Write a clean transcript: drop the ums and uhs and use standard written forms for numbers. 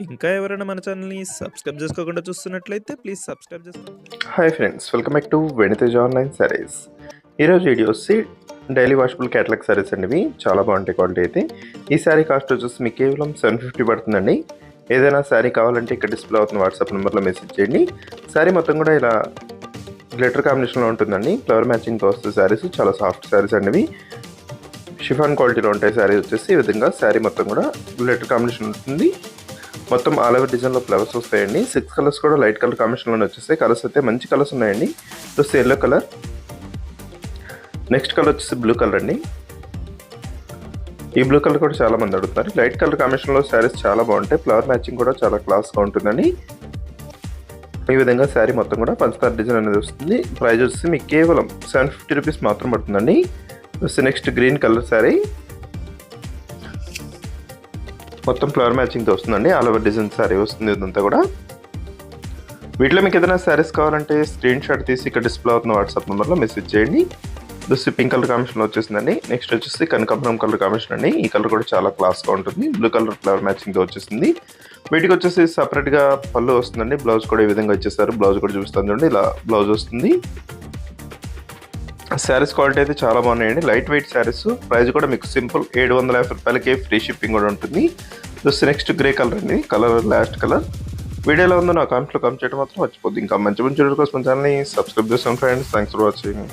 ఇంకా ఎవరైనా మన ఛానల్‌ని సబ్స్క్రైబ్ చేసుకోకుండా చూస్తున్నట్లయితే ప్లీజ్ సబ్స్క్రైబ్ చేసుకోండి. Hi friends, welcome back to వెనితేజ్ online saris. ఈరోజు వీడియో వచ్చి డైలీ వాషబుల్ క్యాటలాగ్ సారీస్ అండి. ఇవి చాలా బాగుంటాయి క్వాలిటీ అయితే. ఈ శారీ కాస్ట్ వచ్చేసి మీకు కేవలం 750 పడుతుందండి. ఏదైనా శారీ కావాలంటే ఇక్కడ డిస్ప్లే అవుతున్న వాట్సాప్ నెంబర్లో మెసేజ్ చేయండి. శారీ మొత్తం కూడా ఇలా గ్లిటర్ కాంబినేషన్లో ఉంటుందండి. ఫ్లవర్ మ్యాచింగ్తో వస్తుంది శారీస్. చాలా సాఫ్ట్ శారీస్ అండి. ఇవి షిఫాన్ క్వాలిటీలో ఉంటాయి. శారీ వచ్చేసి ఈ విధంగా శారీ మొత్తం కూడా గ్లిటర్ కాంబినేషన్ ఉంటుంది. మొత్తం ఆల్ ఓవర్ డిజైన్లో ఫ్లవర్స్ వస్తాయండి. 6 కలర్స్ కూడా లైట్ కలర్ కాంబినేషన్లోనే వచ్చేస్తాయి. కలర్స్ అయితే మంచి కలర్స్ ఉన్నాయండి. Plus yellow colour, next colour వచ్చేసి బ్లూ కలర్ అండి. ఈ బ్లూ కలర్ కూడా చాలా మంది అడుగుతారు. లైట్ కలర్ కాంబినేషన్లో శారీస్ చాలా బాగుంటాయి. ఫ్లవర్ మ్యాచింగ్ కూడా చాలా క్లాస్గా ఉంటుందండి. ఈ విధంగా శారీ మొత్తం కూడా పంచదార డిజైన్ అనేది వస్తుంది. ప్రైస్ వచ్చేసి మీకు కేవలం 750 రూపీస్ మాత్రం పడుతుందండి. Plus next green colour sari మొత్తం ఫ్లవర్ మ్యాచింగ్తో వస్తుందండి. ఆల్ ఓవర్ డిజైన్ శారీ వస్తుంది ఇదంతా కూడా. వీటిలో మీకు ఏదైనా శారీస్ కావాలంటే స్క్రీన్ షాట్ తీసి ఇక్కడ డిస్ప్లే అవుతున్న వాట్సాప్ నెంబర్లో మెసేజ్ చేయండి. దిస్ పింక్ కలర్ కాంబినేషన్లో వచ్చేసిందండి. నెక్స్ట్ వచ్చేసి కనకాంబరం కలర్ కాంబినేషన్ అండి. ఈ కలర్ కూడా చాలా క్లాస్గా ఉంటుంది. బ్లూ కలర్ ఫ్లవర్ మ్యాచింగ్తో వచ్చేసింది. వీటికి వచ్చేసి సపరేట్గా పళ్ళు వస్తుందండి. బ్లౌజ్ కూడా ఈ విధంగా వచ్చేసారు. బ్లౌజ్ కూడా చూపిస్తాను చూడండి. ఇలా బ్లౌజ్ వస్తుంది. శారీస్ క్వాలిటీ అయితే చాలా బాగున్నాయండి. Light weight saris. ప్రైస్ కూడా మీకు సింపుల్ 750 రూపాయలకి ఫ్రీ షిప్పింగ్ కూడా ఉంటుంది. ప్లస్ నెక్స్ట్ గ్రే కలర్ అండి. Colour last colour. వీడియోలో ఉందో నా కామెంట్లో కామెంట్ చేయడం మాత్రం మర్చిపోద్ది. ఇంకా మంచి మంచి వీడియో కోసం ఛానల్ని సబ్స్క్రైబ్ చేసుకోండి ఫ్రెండ్స్. Thanks for watching.